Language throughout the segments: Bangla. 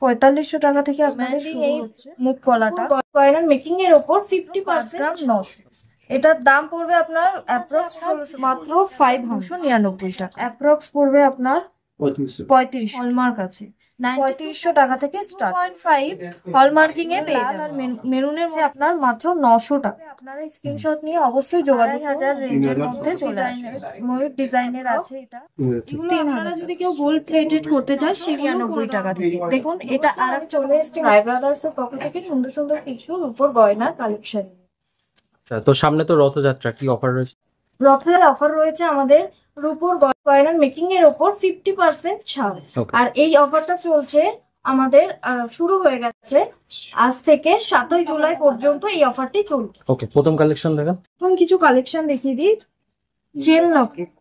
4500 টাকা থেকে আপনাদের এই মুখ কলাটা গয়নার মেকিং এর উপর 50% গ্রাম 900। এটার দাম পড়বে আপনার অ্যাপ্রক্স মাত্র 599 টাকা। অ্যাপ্রক্স পড়বে আপনার 35 হলমার্ক আছে। 3500 টাকা থেকে স্টার্ট। 0.5 হলমার্কিং এ পেয়ে যাবেন। আর মেরুনের মধ্যে আপনার মাত্র 900 টাকা। আপনারা স্ক্রিনশট নিয়ে অবশ্যই যোগাযোগ 1000 রেঞ্জের মধ্যে চলে আসবে। ময়ূর ডিজাইনের আছে এটা। এগুলো আপনারা যদি কেউ গোল্ড প্লেটেড করতে চায় সেগুলো 90 টাকা থেকে। দেখুন এটা আরেক চলে এসেছে রায় ব্রাদার্স এর পক্ষ থেকে সুন্দর সুন্দর কিছু উপর গয়নার কালেকশন। তো সামনে তো রথযাত্রা, কি অফার রয়েছে? রথের অফার রয়েছে আমাদের রূপোর গয়নার মেকিং এর উপর 50% ছাড়। আর এই অফারটা চলছে আমাদের শুরু হয়ে গেছে আজ থেকে 7ই জুলাই পর্যন্ত এই অফারটি চলছে। ওকে, প্রথম কালেকশন দেখান। এখন কিছু কালেকশন দেখিয়ে দিই। চেন লকেট,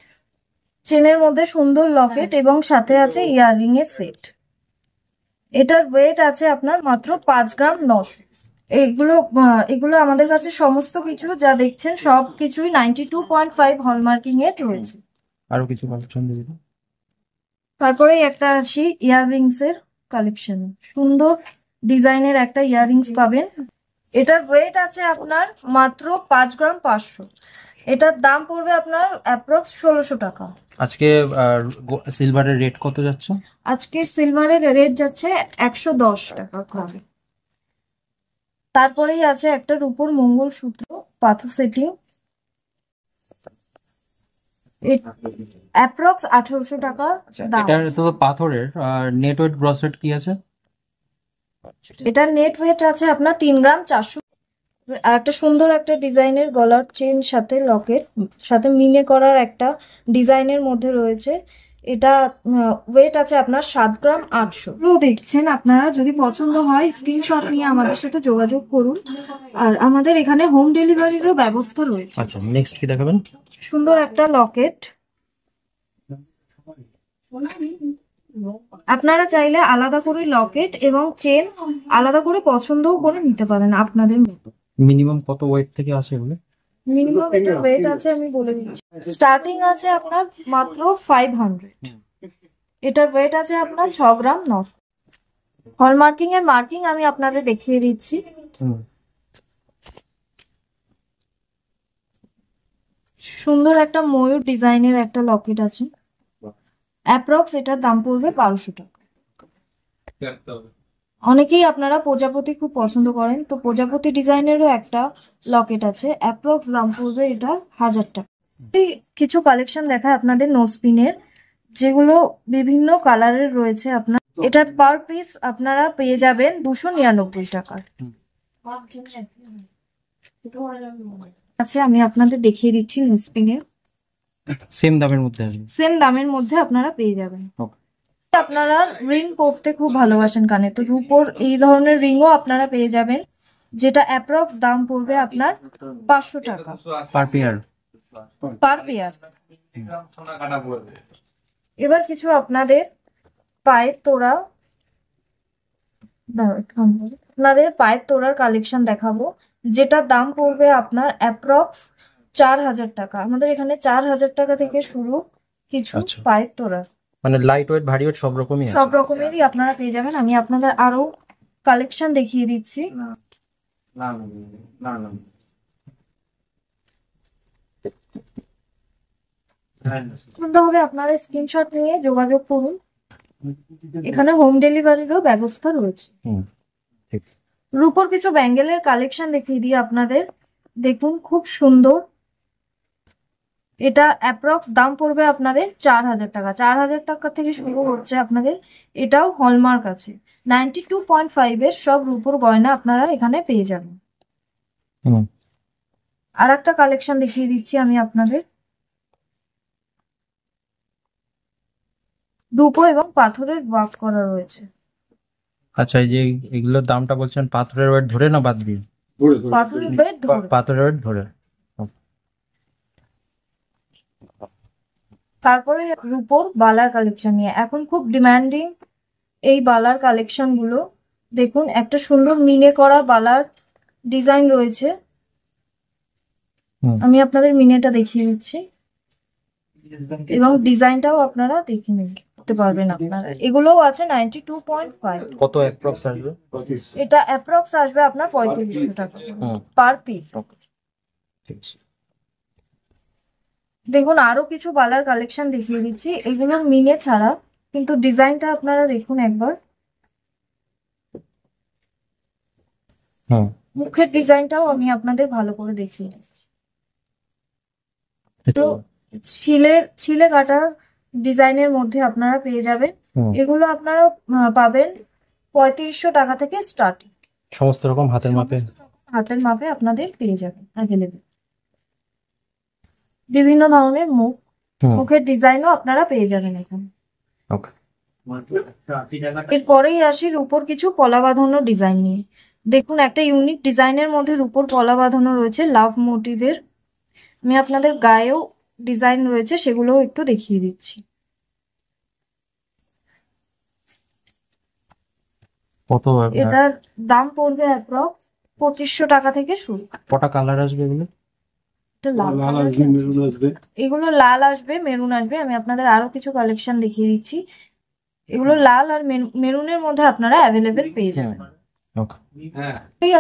চেনের মধ্যে সুন্দর লকেট এবং সাথে আছে ইয়াররিং এর সেট। এটার ওয়েট আছে আপনার মাত্র 5 গ্রাম 900। এগুলো আমাদের কাছে সমস্ত কিছু যা দেখছেন সবকিছুই 92.5 হলমার্কিং এর রয়েছে। আরো কিছু কালেকশন দিয়ে দিন। তারপরে একটা আসি ইয়াররিংস এর কালেকশন। সুন্দর ডিজাইনের একটা ইয়াররিংস পাবেন। এটার ওয়েট আছে আপনার মাত্র 5 গ্রাম 500। এটার দাম পড়বে আপনার অ্যাপ্রক্স 1600 টাকা। আজকে সিলভারের রেট কত যাচ্ছে? আজকের সিলভারের রেট যাচ্ছে 110 টাকা করে। তারপরেই আছে একটা রূপোর মঙ্গলসূত্র পাথর সেটিং। অ্যাপ্রক্স 1800 টাকা দাম। এটা তো পাথরের। নেট ওয়েট গ্রস ওয়েট কি আছে? এটার নেট ওয়েট আছে আপনার 3 গ্রাম 400। আর একটা সুন্দর একটা ডিজাইনের গলার চেন সাথে লকেট সাথে মিনে করার একটা ডিজাইনের মধ্যে রয়েছে। এটা ওয়েট আছে আপনার 7 গ্রাম 800। দেখছেন আপনারা, যদি পছন্দ হয় স্ক্রিনশট নিয়ে আমাদের সাথে যোগাযোগ করুন। আর আমাদের এখানে হোম ডেলিভারিরও ব্যবস্থা রয়েছে। আচ্ছা, নেক্সট কি দেখাবেন? সুন্দর একটা লকেট। আপনারা চাইলে আলাদা করে লকেট এবং চেন আলাদা করে পছন্দও করে নিতে পারেন আপনাদের মতো। মিনিমাম কত ওয়েট থেকে আসে এগুলো? মিনিমাম এটা ওয়েট আছে আমি বলে দিচ্ছি। স্টার্টিং আছে আপনার মাত্র 500। এটার ওয়েট আছে আপনার 6 গ্রাম 900। হলমার্কিং এর মার্কিং আমি আপনাদের দেখিয়ে দিচ্ছি। সুন্দর একটা ময়ূর ডিজাইনের একটা লকেট আছে। অ্যাপ্রক্স এটার দাম পড়বে 1200 টাকা। অনেকেই আপনারা প্রজাপতি খুব পছন্দ করেন, তো প্রজাপতি ডিজাইনেরও একটা লকেট আছে। অ্যাপ্রক্স দাম পড়বে এটা 1000 টাকা। কিছু কালেকশন দেখায় আপনাদের নোজপিনের, যেগুলো বিভিন্ন কালারের রয়েছে। আপনার এটার পার পিস আপনারা পেয়ে যাবেন 299 টাকা। আচ্ছা, আমি আপনাদের দেখিয়ে দিচ্ছি নোজপিনের। সেম দামের মধ্যে আসবে। সেম দামের মধ্যে আপনারা পেয়ে যাবেন। আপনারা রিং পরতে খুব ভালোবাসেন কানে, তো রূপোর এই ধরনের রিংও আপনারা পেয়ে যাবেন, যেটা অ্যাপ্রক্স দাম পড়বে আপনার 500 টাকা পার পেয়ার। এবার কিছু আপনাদের পায়ের তোড়ার কালেকশন দেখাবো, যেটার দাম পড়বে আপনার অ্যাপ্রক্স 4000 টাকা। আমাদের এখানে 4000 টাকা থেকে শুরু কিছু পায়ের তোড়া। মানে লাইট ওয়েট ভারী ওয়েট সব রকমেরই আপনারা পেয়ে যাবেন। আমি আপনাদের আরো কালেকশন দেখিয়ে দিচ্ছি। হবে আপনারা স্ক্রিনশট নিয়ে যোগাযোগ করুন। এখানে হোম ডেলিভারিরও ব্যবস্থা রয়েছে। রূপোর কিছু ব্যাঙ্গেলের কালেকশন দেখিয়ে দিই আপনাদের। দেখুন খুব সুন্দর। এটা অ্যাপ্রক্স দাম পড়বে আপনাদের 4000 টাকা। 4000 টাকা থেকে শুরু হচ্ছে আপনাদের। এটাও হলমার্ক আছে। 92.5 এর সব রূপোর গয়না আপনারা এখানে পেয়ে যাবেন। আর একটা কালেকশন দেখিয়ে দিচ্ছি আমি আপনাদের। রূপো এবং পাথরের ওয়ার্ক করা রয়েছে। আচ্ছা, এই যে এগুলোর দামটা বলছেন পাথরের ওয়েট ধরে না বাদ দিয়ে? পাথরের ওয়েট ধরে। তারপরে রূপোর বালার কালেকশন নিয়ে এখন খুব ডিমান্ডিং এই বালার কালেকশন গুলো। দেখুন একটা সুন্দর মিনে করা বালার ডিজাইন রয়েছে। আমি আপনাদের মিনেটা দেখিয়ে দিচ্ছি এবং ডিজাইনটাও আপনারা দেখে নিন। করতে পারবেন আপনারা। এগুলোও আছে 92.5। কত অ্যাপ্রক্স আসবে? এটা অ্যাপ্রক্স আসবে আপনার 3500 টাকা পার পিস। ঠিক আছে। দেখুন আরো কিছু বালার কালেকশন দেখিয়ে দিচ্ছি, এগুলো মিনে ছাড়া, কিন্তু ডিজাইনটা আপনারা দেখুন একবার। মুখের ডিজাইনটাও আমি আপনাদের ভালো করে দেখিয়ে দিচ্ছি। তো ছিলে কাটা ডিজাইনের মধ্যে আপনারা পেয়ে যাবেন। এগুলো আপনারা পাবেন 3500 টাকা থেকে স্টার্টিং। সমস্ত রকম হাতের মাপে আপনাদের পেয়ে যাবেন অ্যাভেলেবেল। বিভিন্ন ধরনের মুখের ডিজাইনও আপনারা পেয়ে যাবেন এখানে। এরপরেই আসি রূপোর কিছু পলা বাঁধানো ডিজাইন নিয়ে। দেখুন একটা ইউনিক ডিজাইনের মধ্যে রূপোর পলা বাঁধানো রয়েছে লাভ মোটিভের। আমি আপনাদের গায়েও ডিজাইন রয়েছে, সেগুলোও একটু দেখিয়ে দিচ্ছি। এটার দাম পড়বে অ্যাপ্রক্স 2500 টাকা থেকে শুরু। কটা কালার আসবে এগুলো? এগুলো লাল আসবে, মেরুন আসবে। আমি আপনাদের আরো কিছু কালেকশন দেখিয়ে দিচ্ছি। এগুলো লাল আর মেরুনের মধ্যে আপনারা অ্যাভেলেবেল পেয়ে যাবেন।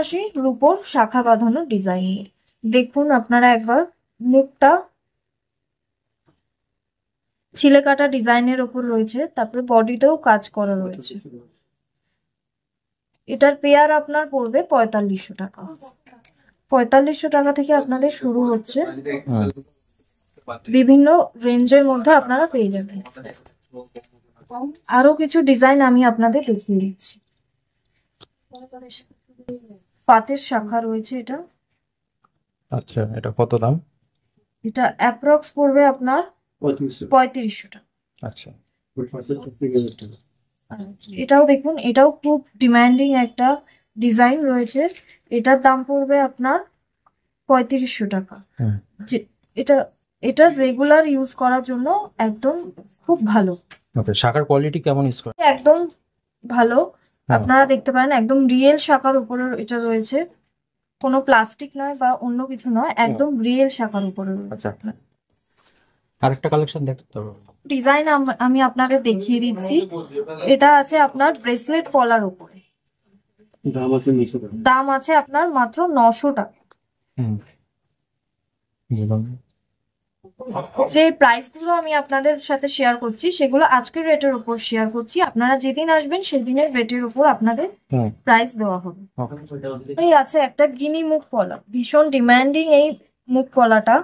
আসি রূপোর শাখা বাঁধানো ডিজাইন। দেখুন আপনারা একবার, মুখটা ছিলে কাটা ডিজাইনের ওপর রয়েছে, তারপরে বডিতেও কাজ করা রয়েছে। এটার পেয়ার আপনার পড়বে 4500 টাকা। 4500 টাকা থেকে আপনাদের শুরু হচ্ছে, বিভিন্ন রেঞ্জের মধ্যে আপনারা পেয়ে যাবেন। আরো কিছু ডিজাইন আমি আপনাদের দেখিয়ে দিচ্ছি। পাতের শাখা রয়েছে এটা। আচ্ছা, এটা কত দাম? এটা অ্যাপ্রক্স পড়বে আপনার 3500 টাকা। আচ্ছা, এটাও দেখুন, এটাও খুব ডিমান্ডিং একটা ডিজাইন রয়েছে। এটার দাম পড়বে আপনার 3500 টাকা। এটা রেগুলার ইউজ করার জন্য একদম খুব ভালো। শাখার কোয়ালিটি কেমন ইউজ করে? একদম ভালো। আপনারা দেখতে পারেন একদম রিয়েল শাখার উপরে এটা রয়েছে, কোনো প্লাস্টিক নয় বা অন্য কিছু নয়, একদম রিয়েল শাখার উপরে রয়েছে। আরেকটা কালেকশন দেখতে হবে। ডিজাইন আমি আপনাদের দেখিয়ে দিচ্ছি। এটা আছে আপনার ব্রেসলেট পলার উপরে। দাম আছে আপনার মাত্র 900 টাকা। যে প্রাইস গুলো আমি আপনাদের সাথে শেয়ার করছি সেগুলো আজকের রেটের উপর শেয়ার করছি। আপনারা যেদিন আসবেন সেদিনের রেটের উপর আপনাদের প্রাইস দেওয়া হবে। এই আছে একটা গিনি মুখ পলা, ভীষণ ডিমান্ডিং এই মুখ পলাটা।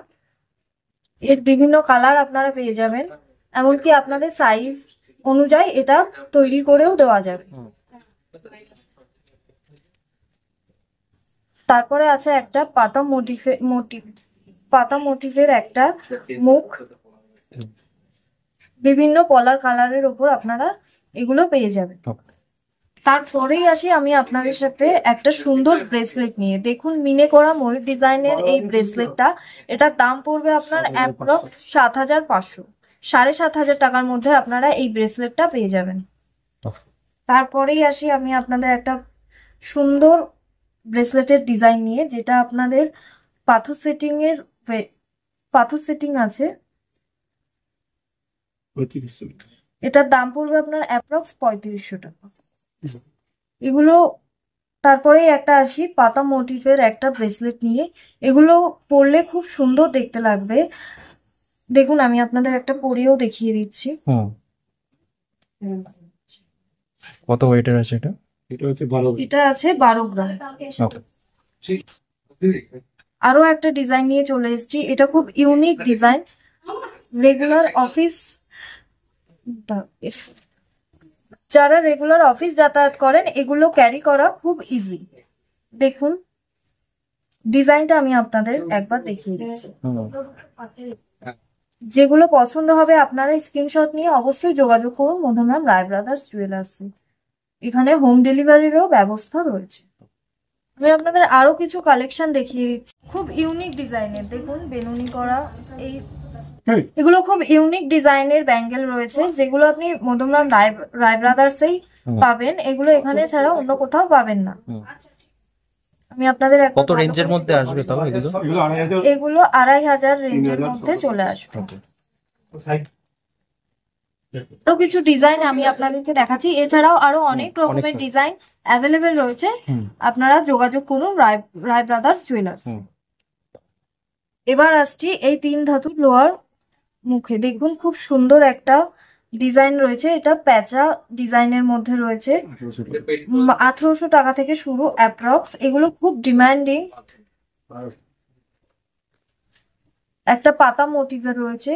এর বিভিন্ন কালার আপনারা পেয়ে যাবেন, এমনকি আপনাদের সাইজ অনুযায়ী এটা তৈরি করেও দেওয়া যাবে। তারপরে আছে একটা পাতা মোটিভের একটা মুখ, বিভিন্ন পলার কালারের উপর আপনারা এগুলো পেয়ে যাবেন। তারপরেই আসি আমি আপনাদের সাথে একটা সুন্দর ব্রেসলেট নিয়ে। দেখুন মিনে করা ময়ূর ডিজাইনের এই ব্রেসলেটটা, এটার দাম পড়বে আপনার অ্যাপ্রক্স 7500, 7500 টাকার মধ্যে আপনারা এই ব্রেসলেটটা পেয়ে যাবেন। তারপরেই আসি আমি আপনাদের একটা সুন্দর ব্রেসলেটের ডিজাইন নিয়ে, যেটা আপনাদের পাথর সেটিং আছে। এটার দাম পড়বে আপনার অ্যাপ্রক্স 3500 টাকা। এগুলো তারপরে একটা আসি পাতা মোটিভের একটা ব্রেসলেট নিয়ে। এগুলো পরলে খুব সুন্দর দেখতে লাগবে। দেখুন আমি আপনাদের একটা পরিয়েও দেখিয়ে দিচ্ছি। কত ওয়েটের আছে এটা? এটা আছে 12 গ্রাম। আরো একটা ডিজাইন নিয়ে চলে এসেছি। এটা খুব ইউনিক ডিজাইন। যারা রেগুলার অফিস যাতায়াত করেন এগুলো ক্যারি করা খুব ইজি। দেখুন ডিজাইনটা আমি আপনাদের একবার দেখিয়ে দিচ্ছি। যেগুলো পছন্দ হবে আপনারা স্ক্রিনশট নিয়ে অবশ্যই যোগাযোগ করুন মধুনাম রায় ব্রাদার্স জুয়েলার্সে। এখানে হোম ডেলিভারিরও ব্যবস্থা রয়েছে। আমি আপনাদের আরো কিছু কালেকশন দেখিয়ে দিচ্ছি, খুব ইউনিক ডিজাইনের। দেখুন বেনুনি করা এগুলো খুব ইউনিক ডিজাইনের ব্যাঙ্গেল রয়েছে, যেগুলো আপনি মধুনাম রায় ব্রাদার্সেই পাবেন। এগুলো এখানে ছাড়া অন্য কোথাও পাবেন না। আমি আপনাদের কত রেঞ্জের মধ্যে আসবে তাও এগুলো? এগুলো 2500 রেঞ্জের মধ্যে চলে আসবে। আরো কিছু ডিজাইন আমি আপনাদেরকে দেখাচ্ছি, এছাড়াও আরো অনেক রকমের ডিজাইন অ্যাভেলেবেল রয়েছে। আপনারা যোগাযোগ করুন রায় ব্রাদার্স জুয়েলার্স। এবার আসছি এই 3 ধাতুর লোহার মুখে। দেখুন খুব সুন্দর একটা ডিজাইন রয়েছে, এটা প্যাচা ডিজাইনের মধ্যে রয়েছে। 1800 টাকা থেকে শুরু অ্যাপ্রক্স। এগুলো খুব ডিমান্ডিং, একটা পাতা মোটিভের রয়েছে।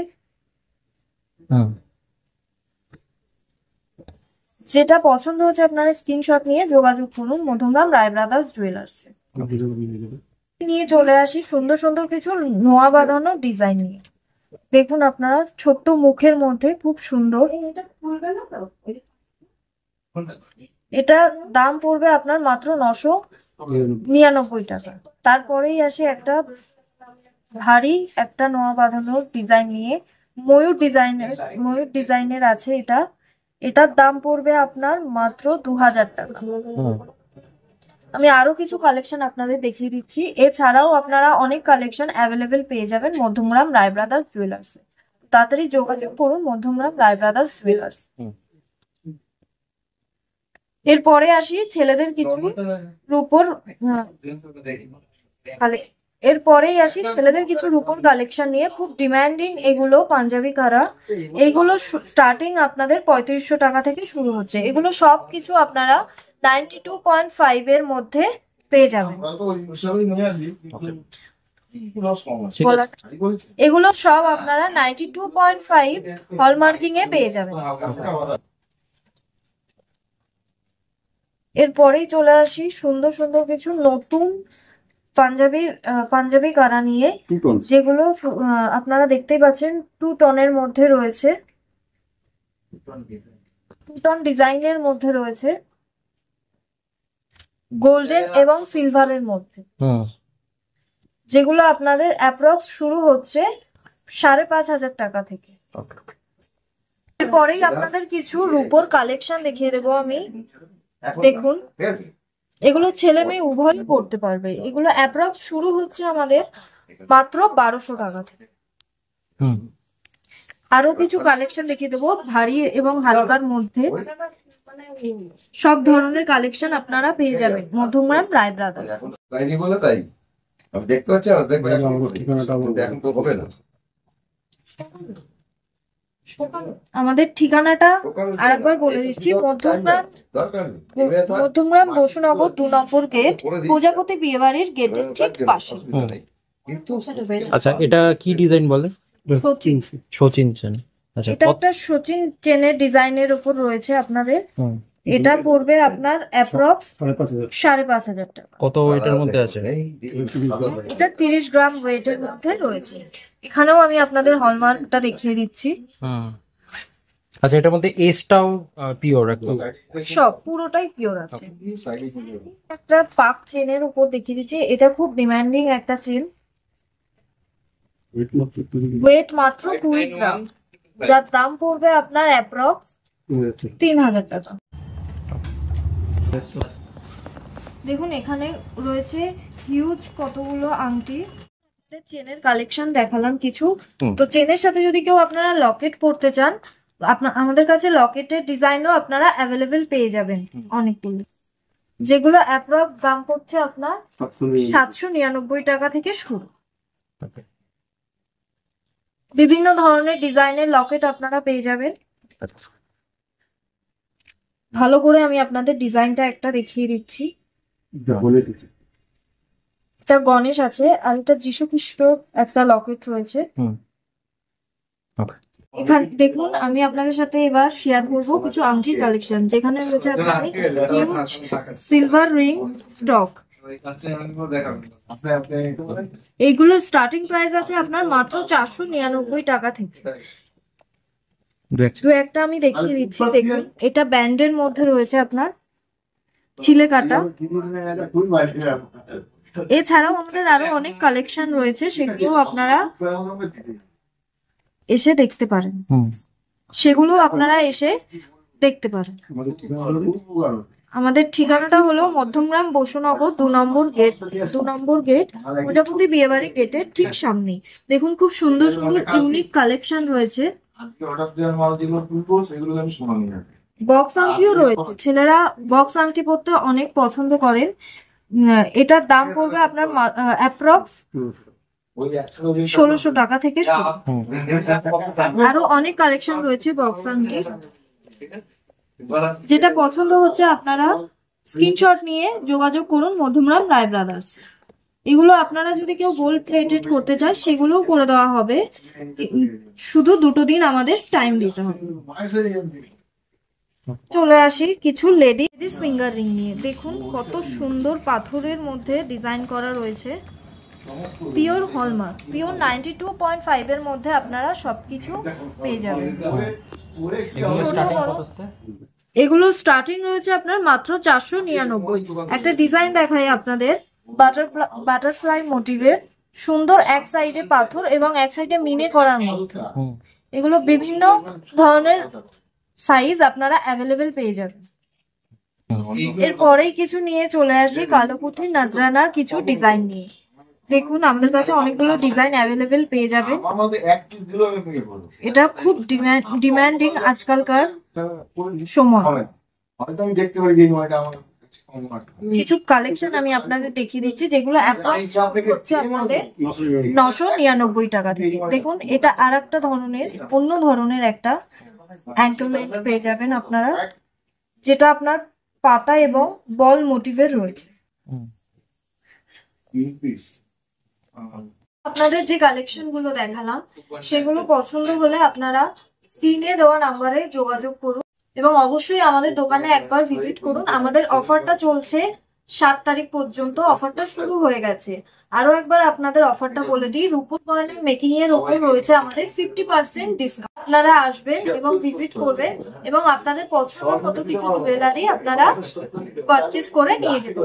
যেটা পছন্দ হচ্ছে আপনারা স্ক্রিনশট নিয়ে যোগাযোগ করুন মধ্যমগ্রাম রায় ব্রাদার্স জুয়েলার্স। নিয়ে চলে আসি সুন্দর সুন্দর কিছু নোয়া বাঁধানো ডিজাইন নিয়ে। দেখুন আপনারা ছোট্ট মুখের মধ্যে খুব সুন্দর, এটা দাম পড়বে আপনার মাত্র 999 টাকা। তারপরেই আসি একটা ভারী একটা নোয়া বাঁধানোর ডিজাইন নিয়ে, ময়ূর ডিজাইনের আছে এটা। এটার দাম পড়বে আপনার মাত্র 2000 টাকা। আমি আরো কিছু কালেকশন আপনাদের দেখিয়ে দিচ্ছি, এছাড়াও আপনারা অনেক কালেকশন অ্যাভেলেবেল পেয়ে যাবেন মধ্যমগ্রাম রায় ব্রাদার্স জুয়েলার্স। তাড়াতাড়ি যোগাযোগ করুন মধ্যমগ্রাম রায় ব্রাদার্স জুয়েলার্স। এরপরে আসি ছেলেদের কিছু রূপোর কালেকশন নিয়ে, খুব ডিমান্ডিং এগুলো পাঞ্জাবি কারা। এগুলো স্টার্টিং আপনাদের 3500 টাকা থেকে শুরু হচ্ছে। এগুলো সবকিছু আপনারা 92.5 এর মধ্যে পেয়ে যাবেন। এগুলো সব আপনারা 92.5 হলমার্কিং এ পেয়ে যাবেন। এরপরেই চলে আসি সুন্দর সুন্দর কিছু নতুন পাঞ্জাবি কারা নিয়ে, যেগুলো আপনারা দেখতেই পাচ্ছেন 2 টনের মধ্যে রয়েছে, 2 টন ডিজাইনের মধ্যে রয়েছে, গোল্ডেন এবং সিলভারের মধ্যে, যেগুলো আপনাদের অ্যাপ্রক্স শুরু হচ্ছে 5500 টাকা থেকে। এরপরেই আপনাদের কিছু রূপোর কালেকশন দেখিয়ে দেবো আমি। দেখুন এগুলো ছেলে মেয়ে উভয়ই পড়তে পারবে। এগুলো অ্যাপ্রক্স শুরু হচ্ছে আমাদের মাত্র 1200 টাকা থেকে। আরো কিছু কালেকশন দেখিয়ে দেবো ভারী এবং হালকার মধ্যে, সব ধরনের কালেকশন আপনারা পেয়ে যাবেন মধ্যমগ্রাম রায় ব্রাদার্স। আমাদের ঠিকানাটা আরেকবার বলে দিচ্ছি, মধ্যমগ্রাম বসুনগর 2 নম্বর গেট, প্রজাপতি বিয়েবাড়ির গেটের ঠিক পাশে। আচ্ছা এটা কি ডিজাইন বলে? সচিন চেন। আচ্ছা এটা একটা সচিন চেনের ডিজাইনের উপর রয়েছে আপনাদের। এটা পড়বে আপনার অ্যাপ্রক্স 5500 টাকা। কত ওয়েটের মধ্যে আছে? এটা 30 গ্রাম ওয়েটের মধ্যে রয়েছে। এখানেও আমি আপনাদের হলমার্কটা দেখিয়ে দিচ্ছি। আচ্ছা এটার মধ্যে এসটাও পিওর একদম? সব পুরোটাই পিওর আছে। একটা পাক চেনের উপর দেখিয়ে দিচ্ছি, এটা খুব ডিমান্ডিং একটা চেন, ওয়েট মাত্র 20 গ্রাম, যার দাম পড়বে আপনার অ্যাপ্রক্স 3000 টাকা। দেখুন এখানে রয়েছে হিউজ কতগুলো আংটি। চেনের কালেকশন দেখালাম কিছু, তো চেনের সাথে যদি কেউ আপনারা লকেট পরতে চান, আমাদের কাছে লকেটের ডিজাইনও আপনারা অ্যাভেলেবেল পেয়ে যাবেন অনেকগুলো, যেগুলো অ্যাপ্রক্স দাম পড়ছে আপনার 799 টাকা থেকে শুরু। বিভিন্ন ধরনের ডিজাইনের লকেট আপনারা পেয়ে যাবেন। ভালো করে আমি আপনাদের ডিজাইনটা একটা দেখিয়ে দিচ্ছি। এটা গণেশ আছে, আর এটা যীশু খ্রিস্ট একটা লকেট রয়েছে। এখানে দেখুন আমি আপনাদের সাথে এবার শেয়ার করবো কিছু আংটির কালেকশন, যেখানে রয়েছে আপনাদের হিউজ সিলভার রিং স্টক। এইগুলোর স্টার্টিং প্রাইস আছে আপনার মাত্র 499 টাকা থেকে। দু একটা আমি দেখিয়ে দিচ্ছি। দেখুন এটা ব্যান্ডের মধ্যে রয়েছে আপনার ছিলে কাটা। এছাড়াও আমাদের আরো অনেক কালেকশন রয়েছে, সেগুলো আপনারা এসে দেখতে পারেন, আমাদের ঠিকানাটা হলো মধ্যমগ্রাম বসুনগর 2 নম্বর গেট, প্রজাপতি বিয়েবাড়ি গেটের ঠিক সামনে। দেখুন খুব সুন্দর সুন্দর ইউনিক কালেকশন রয়েছে। বক্স আংটিও রয়েছে, ছেলেরা বক্স আংটি পরতে অনেক পছন্দ করেন। এটার দাম পড়বে আপনার অ্যাপ্রক্স 1600 টাকা থেকে শুরু। আরো অনেক কালেকশন রয়েছে বক্স আংটির, যেটা পছন্দ হচ্ছে আপনারা স্ক্রিনশট নিয়ে যোগাযোগ করুন মধ্যমরাম রায় ব্রাদার্স। এগুলো আপনারা যদি কেউ গোল্ড প্লেটেড করতে চায় সেগুলোও করে দেওয়া হবে, শুধু 2 দিন আমাদের টাইম দিতে হবে। চলে আসি কিছু লেডিস ফিঙ্গার রিং নিয়ে। দেখুন কত সুন্দর পাথরের মধ্যে ডিজাইন করা রয়েছে, পিওর হলমার্ক, পিওর 92.5 এর মধ্যে আপনারা সবকিছু পেয়ে যাবেন। এগুলো স্টার্টিং রয়েছে আপনার মাত্র 499। একটা ডিজাইন দেখাই আপনাদের, বাটারফ্লাই মোটিভের, সুন্দর এক সাইডে পাথর এবং এক সাইডে মিনে করার মধ্যে। এগুলো বিভিন্ন ধরনের সাইজ আপনারা অ্যাভেলেবেল পেয়ে যাবেন। এরপরেই কিছু নিয়ে চলে আসি কালো পুঁথির নাজরানার কিছু ডিজাইন নিয়ে। দেখুন আমাদের কাছে অনেকগুলো ডিজাইন অ্যাভেলেবেল পেয়ে যাবেন। এটা খুব ডিমান্ডিং আজকালকার সময়। কিছু কালেকশন আমি আপনাদের দেখিয়ে দিচ্ছি, যেগুলো হচ্ছে আপনাদের 999 টাকা থেকে। দেখুন এটা আর একটা ধরনের, অন্য ধরনের একটা অ্যাঙ্কলেট পেয়ে যাবেন আপনারা, যেটা আপনার পাতা এবং বল মোটিভের রয়েছে। আপনাদের যে কালেকশন গুলো দেখালাম সেগুলো পছন্দ হলে আপনারা স্ক্রিনে দেওয়া নাম্বারে যোগাযোগ করুন এবং অবশ্যই আমাদের দোকানে একবার ভিজিট করুন। আমাদের অফারটা চলছে 7 তারিখ পর্যন্ত, অফারটা শুরু হয়ে গেছে। আরো একবার আপনাদের অফারটা বলে দিই, রূপোর গয়না মেকিং এর উপর রয়েছে আমাদের 50% ডিসকাউন্ট। আপনারা আসবেন এবং ভিজিট করবেন এবং আপনাদের পছন্দের মতো কিছু জুয়েলারি আপনারা পারচেজ করে নিয়ে যেতে।